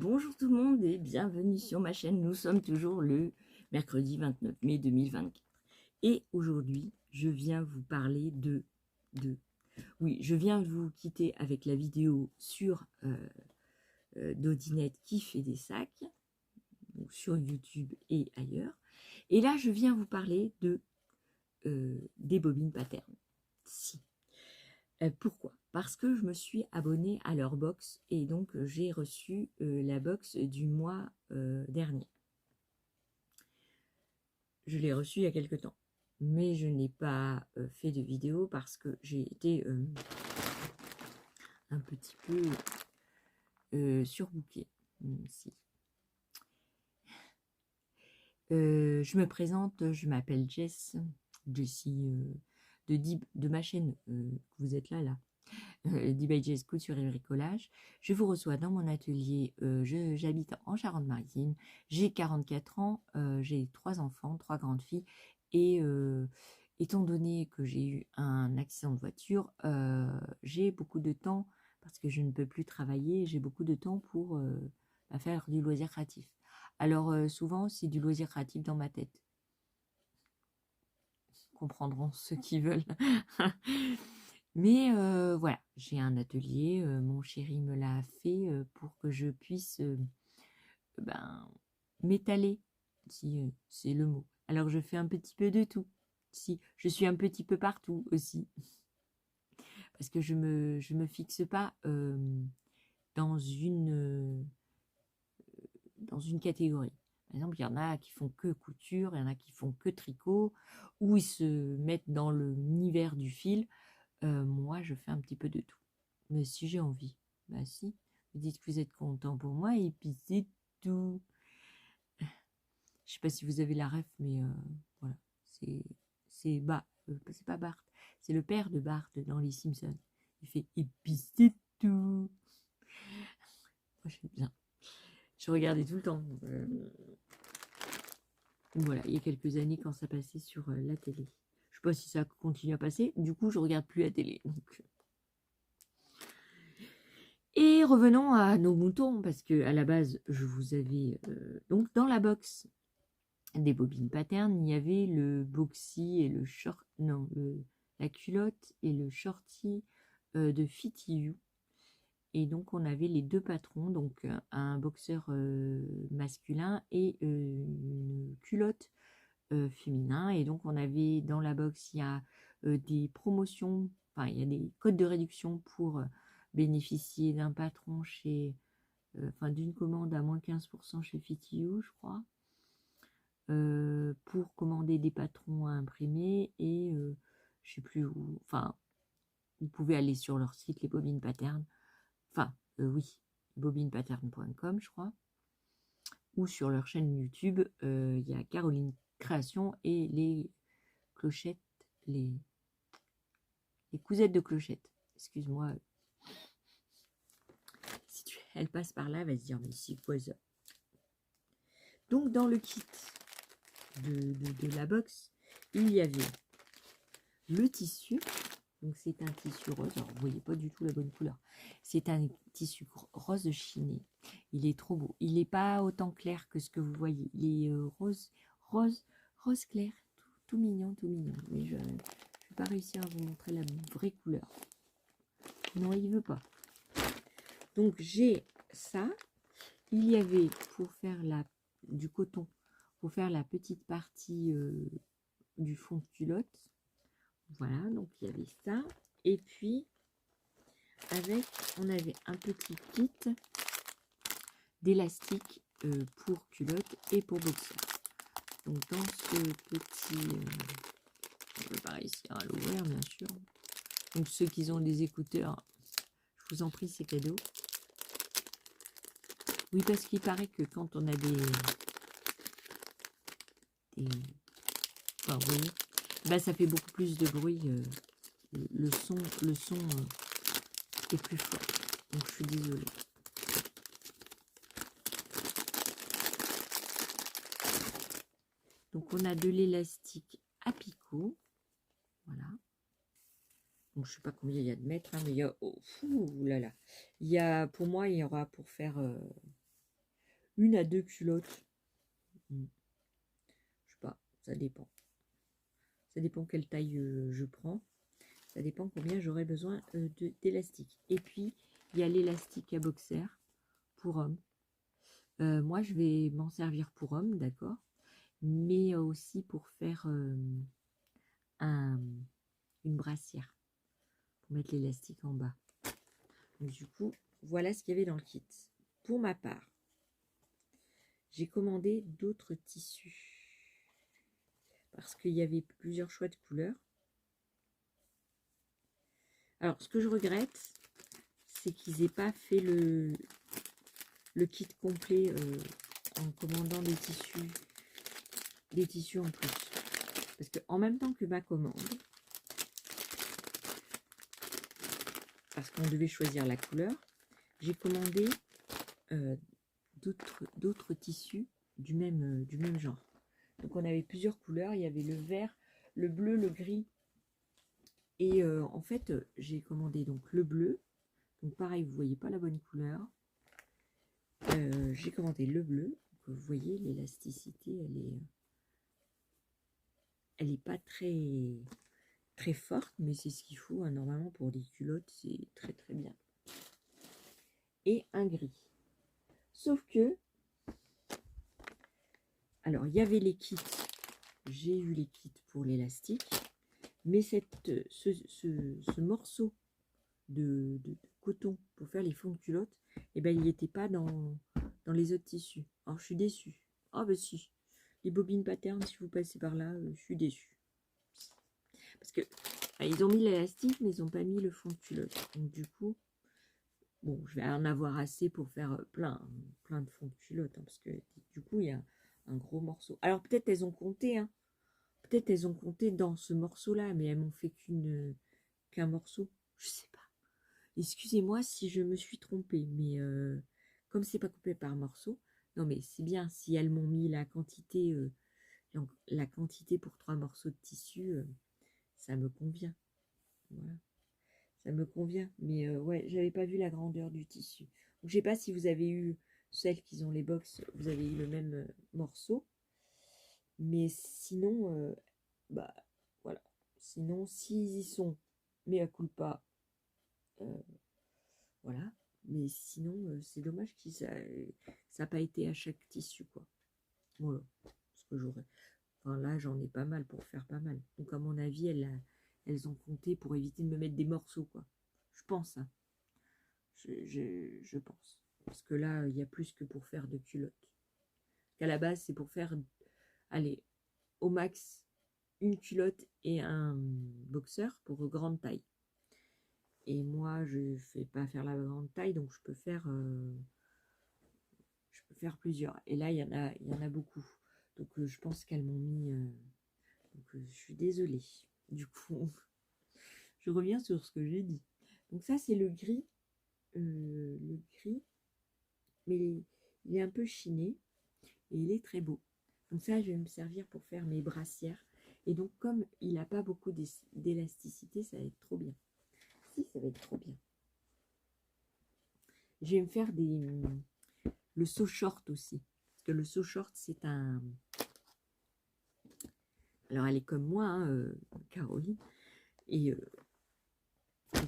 Bonjour tout le monde et bienvenue sur ma chaîne. Nous sommes toujours le mercredi 29 mai 2024. Et aujourd'hui, je viens vous parler Oui, je viens vous quitter avec la vidéo sur Dodinette qui fait des sacs, donc sur YouTube et ailleurs. Et là, je viens vous parler des bobines Pattern. Si. Pourquoi? Parce que je me suis abonnée à leur box et donc j'ai reçu la box du mois dernier. Je l'ai reçue il y a quelque temps, mais je n'ai pas fait de vidéo parce que j'ai été un petit peu surbookée. Si. Je me présente, je m'appelle Jessie de ma chaîne, que vous êtes là. DBJ's Couture et Bricolage. Je vous reçois dans mon atelier. J'habite en Charente-Maritime. J'ai 44 ans. J'ai 3 enfants, 3 grandes filles. Et étant donné que j'ai eu un accident de voiture, j'ai beaucoup de temps, parce que je ne peux plus travailler, j'ai beaucoup de temps pour faire du loisir créatif. Alors souvent, c'est du loisir créatif dans ma tête. Comprendront ceux qui veulent. Mais voilà, j'ai un atelier, mon chéri me l'a fait pour que je puisse m'étaler, si c'est le mot. Alors je fais un petit peu de tout, si je suis un petit peu partout aussi, parce que je me fixe pas dans une catégorie. Par exemple, il y en a qui font que couture, il y en a qui font que tricot, ou ils se mettent dans l'univers du fil. Moi, je fais un petit peu de tout. Mais si j'ai envie, bah si, vous dites que vous êtes content pour moi et puis c'est tout. Je sais pas si vous avez la ref, mais voilà, c'est c'est pas Bart, c'est le père de Bart dans Les Simpsons. Il fait et puis c'est tout. Moi, j'aime bien. Je regardais tout le temps. Voilà, il y a quelques années quand ça passait sur la télé. Je sais pas si ça continue à passer. Du coup, je regarde plus la télé. Donc. Et revenons à nos moutons, parce que à la base, je vous avais donc dans la box des bobines Pattern, il y avait le boxy et le short, non, la culotte et le shorty de Fit You. Et donc on avait les deux patrons, donc un boxeur masculin et une culotte féminin. Et donc on avait dans la box, il y a des promotions, enfin il y a des codes de réduction pour bénéficier d'un patron chez, d'une commande à moins 15% chez Fit You, je crois, pour commander des patrons à imprimer. Et je sais plus où, enfin vous pouvez aller sur leur site, les bobines Pattern, oui, bobinepattern.com, je crois, ou sur leur chaîne YouTube. Il y a Caroline Création et les clochettes, les cousettes de clochettes, excuse-moi. Si elle passe par là, elle va se dire mais c'est quoi ça? Donc dans le kit de la box, il y avait le tissu. Donc c'est un tissu rose. Alors vous voyez pas du tout la bonne couleur. C'est un tissu rose chiné. Il est trop beau. Il n'est pas autant clair que ce que vous voyez. Il est rose clair, tout mignon, tout mignon. Mais je ne vais pas réussir à vous montrer la vraie couleur. Non, il veut pas. Donc j'ai ça. Il y avait pour faire du coton, pour faire la petite partie du fond de culotte. Voilà, donc il y avait ça. Et puis, on avait un petit kit d'élastique pour culotte et pour boxer. Donc dans ce petit... je ne peux pas réussir à l'ouvrir, bien sûr. Donc ceux qui ont des écouteurs, je vous en prie, c'est cadeau. Oui, parce qu'il paraît que quand on a enfin, vous voyez, bah, ça fait beaucoup plus de bruit. Le son est plus fort. Donc je suis désolée. Donc on a de l'élastique à picot. Voilà. Donc je ne sais pas combien il y a de mètres, hein, mais il y a... Oh, là là. Il y a, pour moi, il y aura pour faire 1 à 2 culottes. Je sais pas, ça dépend. Ça dépend quelle taille je prends. Ça dépend combien j'aurai besoin d'élastique. Et puis, il y a l'élastique à boxer pour homme. Moi, je vais m'en servir pour homme, d'accord, mais aussi pour faire une brassière, pour mettre l'élastique en bas. Donc, du coup, voilà ce qu'il y avait dans le kit. Pour ma part, j'ai commandé d'autres tissus parce qu'il y avait plusieurs choix de couleurs. Alors, ce que je regrette, c'est qu'ils n'aient pas fait le kit complet en commandant des tissus en plus. Parce que en même temps que ma commande, parce qu'on devait choisir la couleur, j'ai commandé d'autres tissus du même genre. Donc on avait plusieurs couleurs, il y avait le vert, le bleu, le gris. Et en fait, j'ai commandé donc le bleu. Donc pareil, vous voyez pas la bonne couleur. J'ai commandé le bleu. Donc, vous voyez, l'élasticité, elle est pas très forte, mais c'est ce qu'il faut. Hein. Normalement, pour des culottes, c'est très très bien. Et un gris. Sauf que, alors, il y avait les kits. J'ai eu les kits pour l'élastique. Mais ce morceau de coton pour faire les fonds de culotte, eh ben, il n'était pas dans les autres tissus. Alors, je suis déçue. Ah, ben si. Les bobines patterns, si vous passez par là, je suis déçue. Parce que ils ont mis l'élastique, mais ils n'ont pas mis le fond de culotte. Donc, du coup, bon, je vais en avoir assez pour faire plein de fonds de culotte. Hein, parce que, du coup, il y a un gros morceau. Alors, peut-être elles ont compté, hein. Peut-être elles ont compté dans ce morceau-là, mais elles m'ont fait qu'un morceau. Je sais pas. Excusez-moi si je me suis trompée, mais comme c'est pas coupé par morceau, non mais c'est bien si elles m'ont mis la quantité pour 3 morceaux de tissu, ça me convient. Voilà, ça me convient. Mais ouais, j'avais pas vu la grandeur du tissu. Donc, je sais pas si vous avez eu celles qui ont les box, vous avez eu le même morceau, mais sinon, bah voilà. Sinon, s'ils y sont, mais à culpa, voilà. Mais sinon, c'est dommage que ça n'a pas été à chaque tissu, quoi. Voilà. Parce que j'aurais. Enfin, là, j'en ai pas mal pour faire pas mal. Donc, à mon avis, elles ont compté pour éviter de me mettre des morceaux, quoi. Je pense, hein. Je pense. Parce que là, il y a plus que pour faire de culottes. Qu'à la base, c'est pour faire, allez, au max, une culotte et un boxeur pour grande taille. Et moi, je ne fais pas faire la grande taille, donc je peux faire plusieurs. Et là, il y en a beaucoup. Donc, je pense qu'elles m'ont mis... donc, je suis désolée. Du coup, je reviens sur ce que j'ai dit. Donc, ça, c'est le gris. Le gris. Mais il est un peu chiné. Et il est très beau. Donc, ça, je vais me servir pour faire mes brassières. Et donc, comme il n'a pas beaucoup d'élasticité, ça va être trop bien. Si, ça va être trop bien. Je vais me faire le saut short aussi. Parce que le saut short, c'est un... Alors, elle est comme moi, hein, Caroline. Et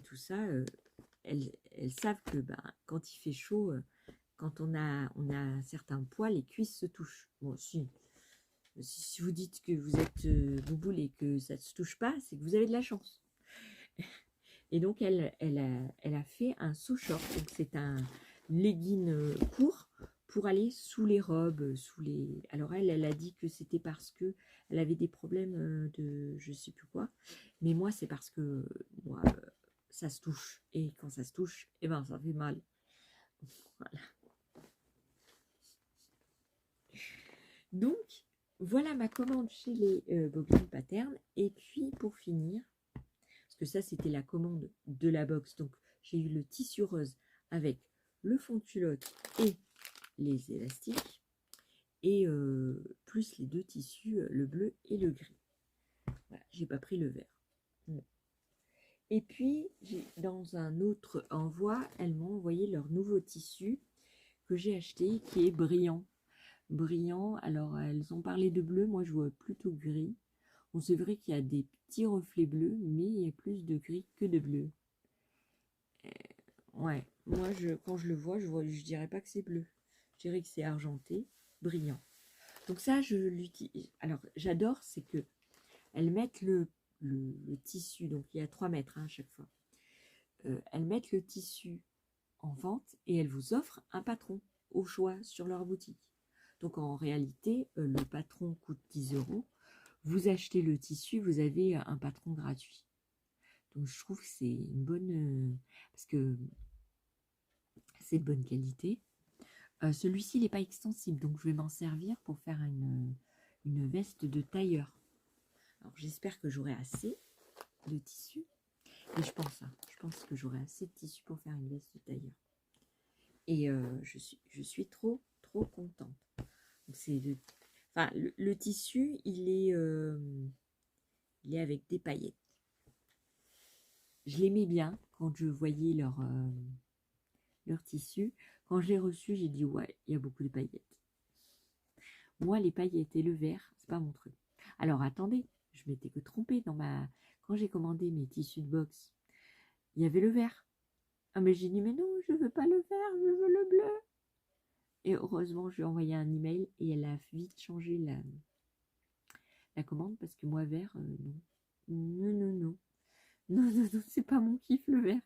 tout ça, elles savent que quand il fait chaud, quand on a un certain poids, les cuisses se touchent. Bon, si vous dites que vous êtes bouboule et que ça ne se touche pas, c'est que vous avez de la chance. Et donc, elle a fait un saut short. Donc, c'est un legging court pour aller sous les robes, Alors, elle a dit que c'était parce que elle avait des problèmes de je sais plus quoi. Mais moi, c'est parce que moi, ça se touche. Et quand ça se touche, eh ben, ça fait mal. Voilà. Donc, voilà ma commande chez les Bobines Pattern. Et puis, pour finir, parce que ça, c'était la commande de la box. Donc, j'ai eu le tissu rose avec le fond de culotte et les élastiques. Et plus les deux tissus, le bleu et le gris. Voilà, j'ai pas pris le vert. Non. Et puis, dans un autre envoi, elles m'ont envoyé leur nouveau tissu que j'ai acheté qui est brillant. Brillant, alors elles ont parlé de bleu, moi je vois plutôt gris. Bon, c'est vrai qu'il y a des petits reflets bleus, mais il y a plus de gris que de bleu. Ouais, moi quand je le vois, je dirais pas que c'est bleu. Je dirais que c'est argenté, brillant. Donc ça, je l'utilise. Alors, j'adore, c'est que elles mettent le tissu, donc il y a 3 mètres à chaque fois. Elles mettent le tissu en vente et elles vous offrent un patron au choix sur leur boutique. Donc en réalité, le patron coûte 10 €. Vous achetez le tissu, vous avez un patron gratuit. Donc je trouve que c'est une bonne... parce que c'est de bonne qualité. Celui-ci, il n'est pas extensible, donc je vais m'en servir pour faire une veste de tailleur. Alors j'espère que j'aurai assez de tissu. Et je pense que j'aurai assez de tissu pour faire une veste de tailleur. Et je suis trop contente. C'est enfin, le tissu, il est avec des paillettes. Je l'aimais bien quand je voyais leur tissu. Quand je l'ai reçu, j'ai dit ouais, il y a beaucoup de paillettes. Moi, les paillettes et le vert, c'est pas mon truc. Alors attendez, je m'étais que trompée quand j'ai commandé mes tissus de boxe, il y avait le vert. Ah mais j'ai dit mais non, je veux pas le vert, je veux le bleu. Et heureusement, je lui ai envoyé un email et elle a vite changé la commande parce que moi vert, non. Non, c'est pas mon kiff le vert.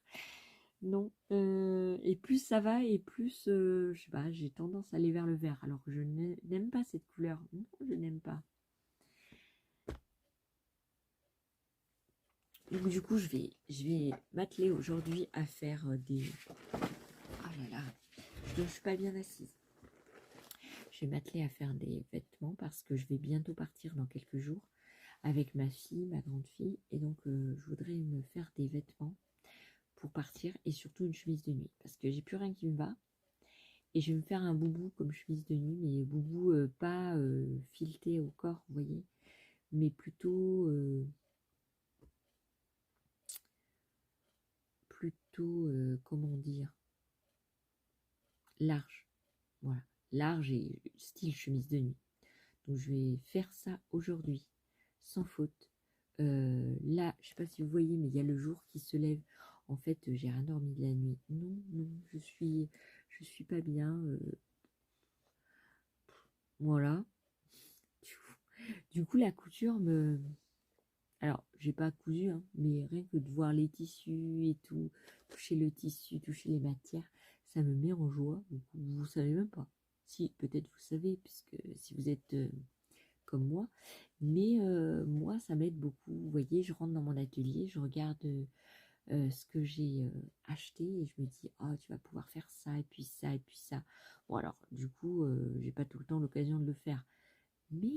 Non. Et plus ça va et plus, je sais pas, j'ai tendance à aller vers le vert alors que je n'aime pas cette couleur. Non, je n'aime pas. Donc du coup, je vais m'atteler aujourd'hui à faire des... Ah là là, je suis pas bien assise. Je vais m'atteler à faire des vêtements parce que je vais bientôt partir dans quelques jours avec ma fille, ma grande fille. Et donc, je voudrais me faire des vêtements pour partir et surtout une chemise de nuit parce que j'ai plus rien qui me va. Et je vais me faire un boubou comme chemise de nuit, mais boubou pas fileté au corps, vous voyez, mais plutôt... comment dire, large, voilà, large et style chemise de nuit. Donc je vais faire ça aujourd'hui, sans faute. Là, je sais pas si vous voyez, mais il y a le jour qui se lève. En fait, j'ai rien dormi de la nuit. Non, je suis pas bien. Voilà. Du coup, la couture me... Alors, j'ai pas cousu, hein, mais rien que de voir les tissus et tout, toucher le tissu, toucher les matières, ça me met en joie. Vous savez même pas. Si, peut-être vous savez, puisque si vous êtes comme moi. Mais moi, ça m'aide beaucoup. Vous voyez, je rentre dans mon atelier, je regarde ce que j'ai acheté et je me dis, oh, tu vas pouvoir faire ça, et puis ça, et puis ça. Bon, alors, du coup, j'ai pas tout le temps l'occasion de le faire. Mais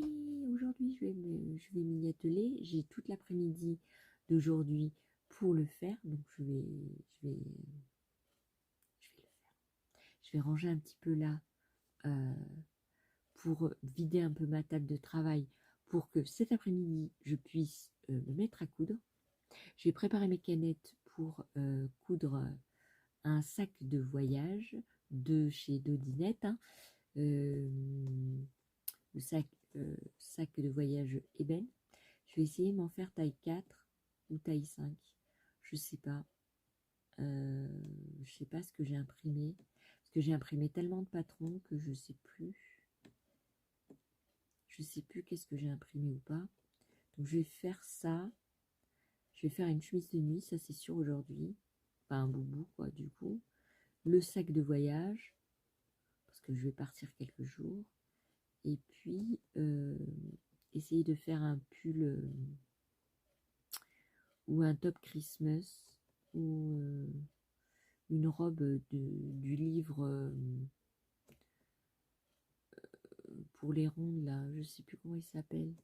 aujourd'hui, je vais m'y atteler. J'ai toute l'après-midi d'aujourd'hui pour le faire. Donc, je vais le faire. Je vais ranger un petit peu là pour vider un peu ma table de travail pour que cet après-midi, je puisse me mettre à coudre. Je vais préparer mes canettes pour coudre un sac de voyage de chez Dodinette. Hein. Le sac de voyage ébène. Je vais essayer de m'en faire taille 4 ou taille 5. Je sais pas. Je sais pas ce que j'ai imprimé. Parce que j'ai imprimé tellement de patrons que je sais plus. Je sais plus qu'est-ce que j'ai imprimé ou pas. Donc je vais faire ça. Je vais faire une chemise de nuit, ça c'est sûr aujourd'hui. Pas un boubou quoi du coup. Le sac de voyage. Parce que je vais partir quelques jours. Et puis essayer de faire un pull ou un top Christmas ou une robe du livre pour les rondes là, je sais plus comment il s'appelle,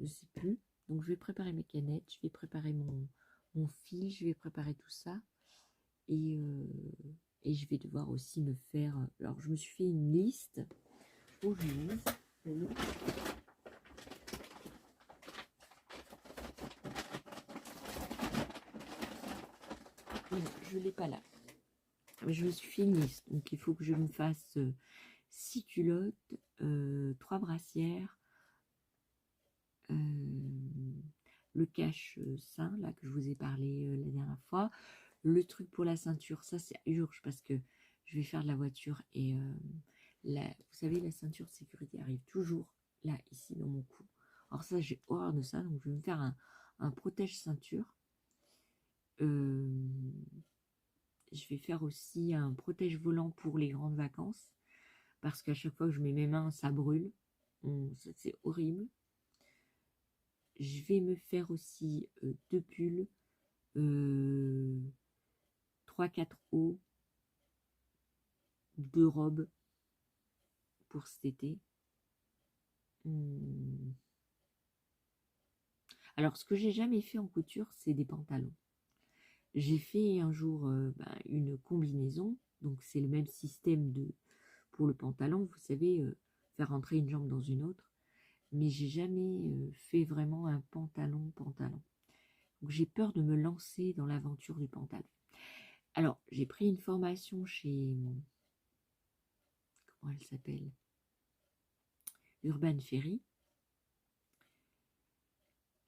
je sais plus. Donc je vais préparer mes canettes, je vais préparer mon fil, je vais préparer tout ça et je vais devoir aussi me faire, alors je me suis fait une liste aux chemises. Je ne l'ai pas là. je me suis fait une liste. Donc, il faut que je me fasse 6 culottes, 3 brassières, le cache-sein, là, que je vous ai parlé la dernière fois. Le truc pour la ceinture, ça, c'est urgent parce que je vais faire de la voiture et vous savez, la ceinture de sécurité arrive toujours là, ici, dans mon cou. Alors ça, j'ai horreur de ça, donc je vais me faire un protège-ceinture. Je vais faire aussi un protège-volant pour les grandes vacances, parce qu'à chaque fois que je mets mes mains, ça brûle. C'est horrible. Je vais me faire aussi 2 pulls, 3-4 hauts, 2 robes pour cet été. Alors, ce que j'ai jamais fait en couture, c'est des pantalons. J'ai fait un jour une combinaison, donc c'est le même système pour le pantalon, vous savez, faire rentrer une jambe dans une autre, mais j'ai jamais fait vraiment un pantalon. Donc j'ai peur de me lancer dans l'aventure du pantalon. Alors, j'ai pris une formation chez, comment elle s'appelle, Urban Ferry.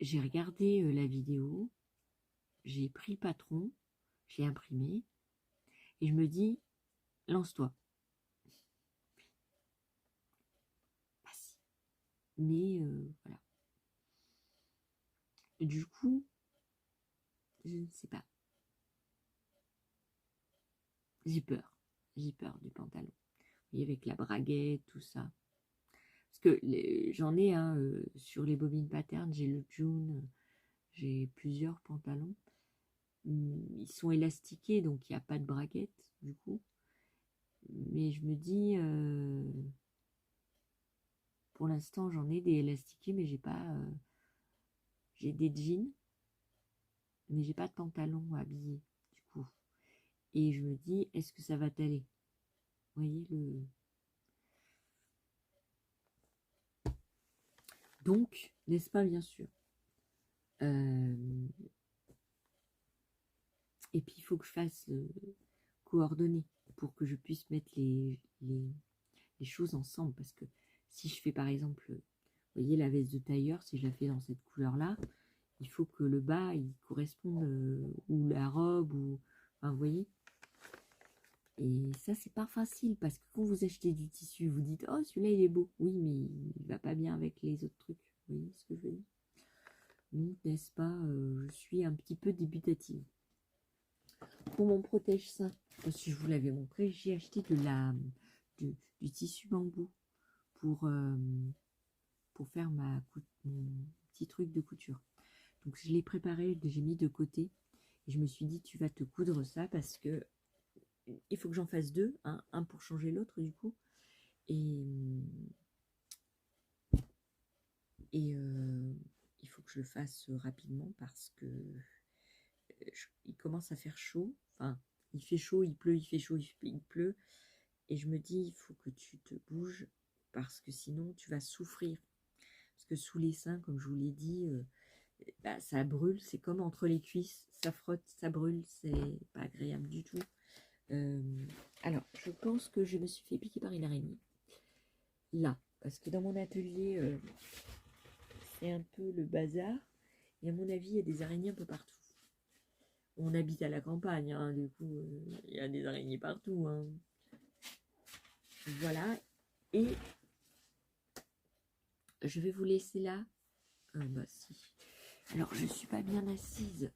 J'ai regardé la vidéo, j'ai pris le patron, j'ai imprimé, et je me dis, lance-toi. Bah si. Mais voilà. Et du coup, je ne sais pas. J'ai peur du pantalon. Et avec la braguette, tout ça. Parce que j'en ai sur les bobines patterns, j'ai le June, j'ai plusieurs pantalons. Ils sont élastiqués, donc il n'y a pas de braguette, du coup. Mais je me dis, pour l'instant, j'en ai des élastiqués, mais j'ai pas. J'ai des jeans, mais j'ai pas de pantalon habillé, du coup. Et je me dis, est-ce que ça va t'aller? Vous voyez le. Donc, n'est-ce pas, bien sûr. Et puis, il faut que je fasse coordonner pour que je puisse mettre les choses ensemble. Parce que si je fais, par exemple, vous voyez, la veste de tailleur, si je la fais dans cette couleur-là, il faut que le bas, il corresponde, ou la robe, ou... Enfin, vous voyez. Et ça, c'est pas facile, parce que quand vous achetez du tissu, vous dites, oh, celui-là, il est beau. Oui, mais il va pas bien avec les autres trucs. Vous voyez ce que je veux dire? Donc, n'est-ce pas, je suis un petit peu débutative. Pour mon protège-sein, si je vous l'avais montré, j'ai acheté du tissu bambou pour faire mon petit truc de couture. Donc, je l'ai préparé, j'ai mis de côté. Et je me suis dit, tu vas te coudre ça parce que il faut que j'en fasse 2, hein, un pour changer l'autre du coup. Et il faut que je le fasse rapidement parce que il commence à faire chaud. Enfin, il fait chaud, il pleut, il fait chaud, il pleut. Et je me dis, il faut que tu te bouges parce que sinon tu vas souffrir. Parce que sous les seins, comme je vous l'ai dit, bah, ça brûle. C'est comme entre les cuisses, ça frotte, ça brûle. C'est pas agréable du tout. Alors, je pense que je me suis fait piquer par une araignée. Là, parce que dans mon atelier, c'est un peu le bazar. Et à mon avis, il y a des araignées un peu partout. On habite à la campagne, hein, du coup, il y a des araignées partout. Hein. Voilà. Et je vais vous laisser là. Ah bah si. Alors, je ne suis pas bien assise.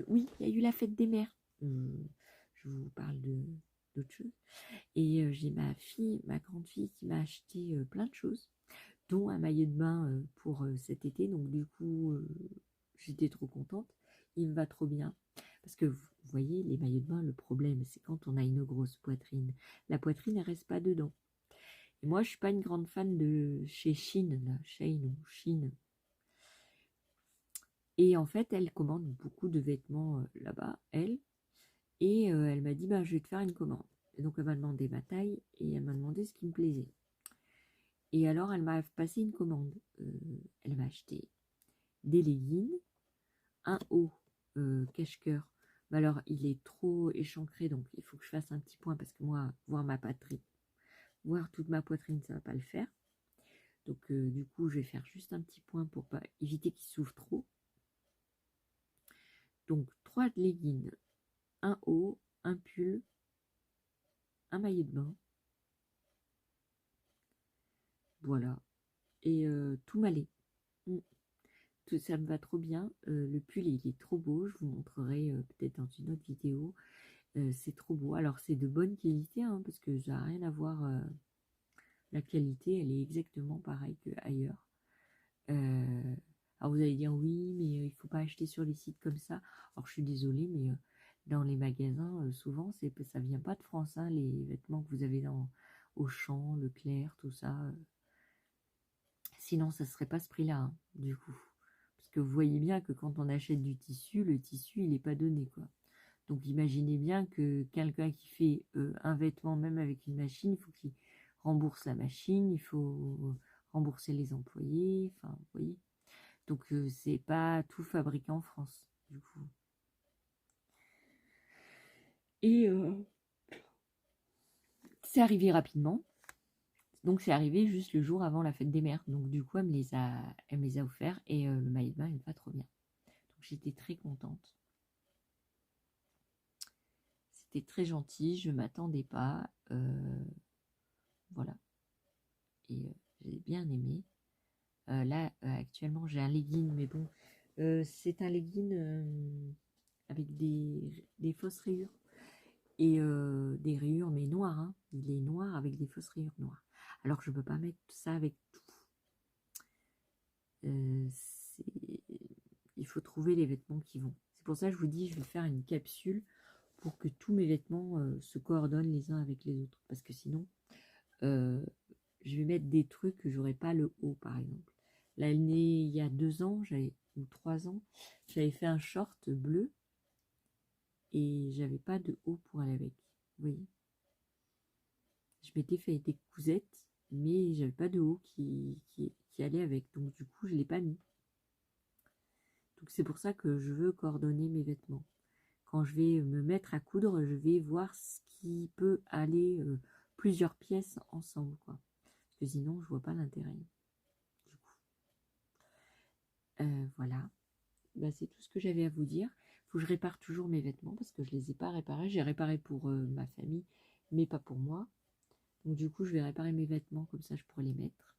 Oui, il y a eu la fête des mères. Je vous parle d'autre chose. Et j'ai ma grande fille qui m'a acheté plein de choses, dont un maillot de bain pour cet été. Donc du coup, j'étais trop contente. Il me va trop bien. Parce que vous voyez, les maillots de bain, le problème, c'est quand on a une grosse poitrine. La poitrine, elle reste pas dedans. Et moi, je suis pas une grande fan de chez Shein, là, Shein ou Shein. Et en fait, elle commande beaucoup de vêtements là-bas, elle. Et elle m'a dit, bah, je vais te faire une commande. Et donc, elle m'a demandé ma taille et elle m'a demandé ce qui me plaisait. Et alors, elle m'a passé une commande. Elle m'a acheté des leggings, un haut cache-cœur, mais alors il est trop échancré, donc il faut que je fasse un petit point parce que moi, voir toute ma poitrine, ça va pas le faire. Donc du coup, je vais faire juste un petit point pour pas éviter qu'il s'ouvre trop. Donc 3 leggings, un haut, un pull, un maillot de bain. Voilà. Et tout m'allait. Tout ça me va trop bien. Le pull, il est trop beau. Je vous montrerai peut-être dans une autre vidéo. C'est trop beau. Alors, c'est de bonne qualité, hein, parce que ça n'a rien à voir. La qualité, elle est exactement pareille qu'ailleurs. Alors, vous allez dire, oui, mais il ne faut pas acheter sur les sites comme ça. Alors, je suis désolée, mais dans les magasins, souvent, ça ne vient pas de France, hein, les vêtements que vous avez dans Auchan, Leclerc, tout ça. Sinon, ça ne serait pas ce prix-là, hein, du coup. Parce que vous voyez bien que quand on achète du tissu, le tissu, il n'est pas donné, quoi. Donc, imaginez bien que quelqu'un qui fait un vêtement, même avec une machine, il faut qu'il rembourse la machine, il faut rembourser les employés, enfin, vous voyez. Donc, c'est pas tout fabriqué en France, du coup. Et c'est arrivé rapidement. Donc, c'est arrivé juste le jour avant la fête des mères. Donc, du coup, elle me les a offerts et le maillot de bain, il me va trop bien. Donc, j'étais très contente. C'était très gentil, je ne m'attendais pas. Voilà. Et j'ai bien aimé. Là, actuellement, j'ai un legging, mais bon, c'est un legging avec des fausses rayures. Et des rayures, mais noires. Hein. Il est noir avec des fausses rayures noires. Alors, je ne peux pas mettre ça avec tout. Il faut trouver les vêtements qui vont. C'est pour ça que je vous dis, je vais faire une capsule pour que tous mes vêtements se coordonnent les uns avec les autres. Parce que sinon, je vais mettre des trucs que j'aurais pas le haut, par exemple. L'année, il y a 2 ans, ou 3 ans, j'avais fait un short bleu et j'avais pas de haut pour aller avec. Vous voyez, je m'étais fait des cousettes, mais j'avais pas de haut qui allait avec. Donc du coup, je l'ai pas mis. Donc c'est pour ça que je veux coordonner mes vêtements. Quand je vais me mettre à coudre, je vais voir ce qui peut aller plusieurs pièces ensemble, quoi. Parce que sinon, je vois pas l'intérêt. Du coup, voilà. Bah, c'est tout ce que j'avais à vous dire. Il faut que je répare toujours mes vêtements parce que je les ai pas réparés. J'ai réparé pour ma famille, mais pas pour moi. Donc du coup, je vais réparer mes vêtements comme ça, je pourrai les mettre.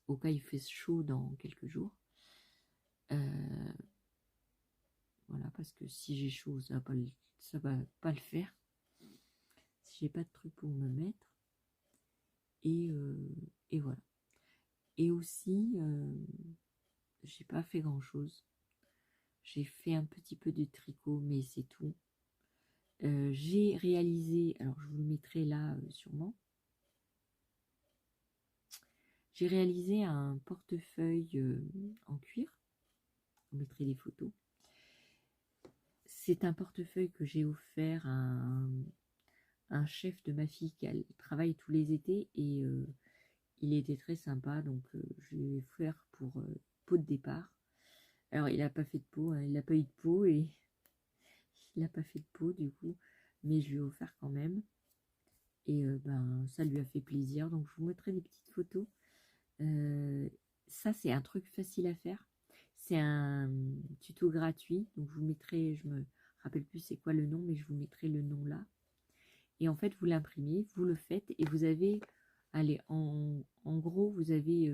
Au cas où il fait chaud dans quelques jours. Voilà, parce que si j'ai chaud, ça va pas le faire. Si j'ai pas de truc pour me mettre. Et voilà. Et aussi, j'ai pas fait grand chose. J'ai fait un petit peu de tricot, mais c'est tout. J'ai réalisé, alors je vous le mettrai là sûrement. J'ai réalisé un portefeuille en cuir. Je vous mettrai des photos. C'est un portefeuille que j'ai offert à un chef de ma fille qui travaille tous les étés et il était très sympa, donc je lui ai offert pour pot de départ. Alors il n'a pas fait de pot, hein, il n'a pas eu de pot et il n'a pas fait de pot du coup, mais je lui ai offert quand même. Et ben ça lui a fait plaisir, donc je vous mettrai des petites photos. Ça c'est un truc facile à faire. C'est un tuto gratuit, donc je vous mettrai, je me rappelle plus c'est quoi le nom, mais je vous mettrai le nom là. Et en fait, vous l'imprimez, vous le faites et vous avez, allez, en gros, vous avez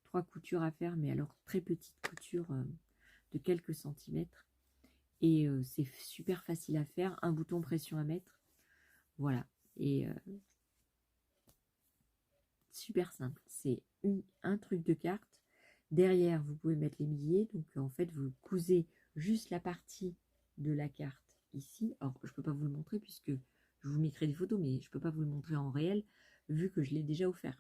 3 coutures à faire, mais alors très petites coutures de quelques centimètres. Et c'est super facile à faire, un bouton pression à mettre. Voilà. Et super simple. C'est un truc de carte. Derrière, vous pouvez mettre les billets. Donc en fait, vous cousez juste la partie de la carte ici. Alors, je ne peux pas vous le montrer puisque je vous mettrai des photos, mais je ne peux pas vous le montrer en réel vu que je l'ai déjà offert.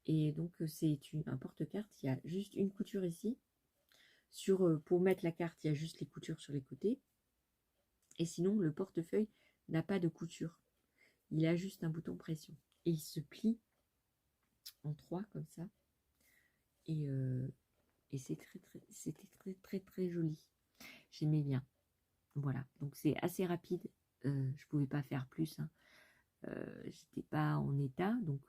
Et donc, c'est un porte-carte. Il y a juste une couture ici. Pour mettre la carte, il y a juste les coutures sur les côtés. Et sinon, le portefeuille n'a pas de couture. Il a juste un bouton pression. Et il se plie en 3 comme ça. Et et c'était très joli. J'aimais bien. Voilà, donc c'est assez rapide. Je pouvais pas faire plus, hein. J'étais pas en état, donc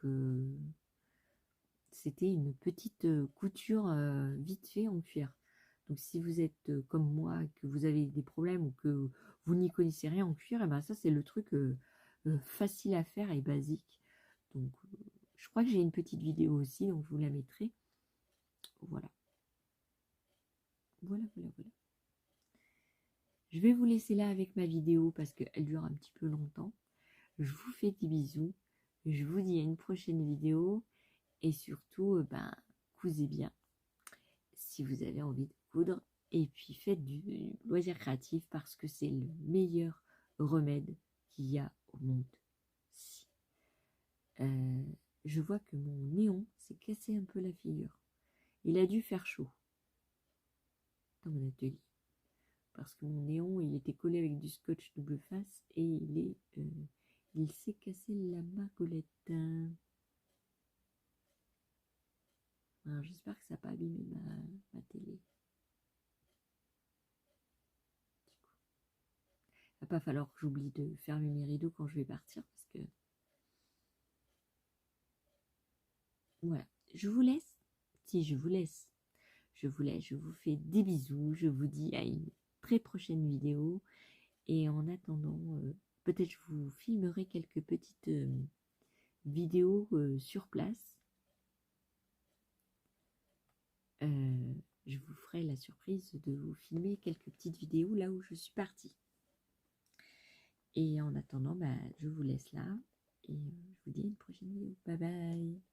c'était une petite couture vite fait en cuir. Donc si vous êtes comme moi, que vous avez des problèmes ou que vous n'y connaissez rien en cuir, et ben ça c'est le truc facile à faire et basique. Donc je crois que j'ai une petite vidéo aussi, donc je vous la mettrai. Voilà. Voilà. Je vais vous laisser là avec ma vidéo parce qu'elle dure un petit peu longtemps. Je vous fais des bisous. Je vous dis à une prochaine vidéo. Et surtout, ben, cousez bien si vous avez envie de coudre. Et puis faites du loisir créatif parce que c'est le meilleur remède qu'il y a au monde. Je vois que mon néon s'est cassé un peu la figure. Il a dû faire chaud dans mon atelier. Parce que mon néon, il était collé avec du scotch double face et il s'est cassé la margolette. Alors j'espère que ça n'a pas abîmé ma télé. Il va pas falloir que j'oublie de fermer mes rideaux quand je vais partir parce que voilà. Je vous laisse. Si je vous laisse. Je vous fais des bisous. Je vous dis à une très prochaine vidéo. Et en attendant, peut-être je vous filmerai quelques petites vidéos sur place. Je vous ferai la surprise de vous filmer quelques petites vidéos là où je suis partie. Et en attendant, bah, je vous laisse là et je vous dis à une prochaine vidéo. Bye bye.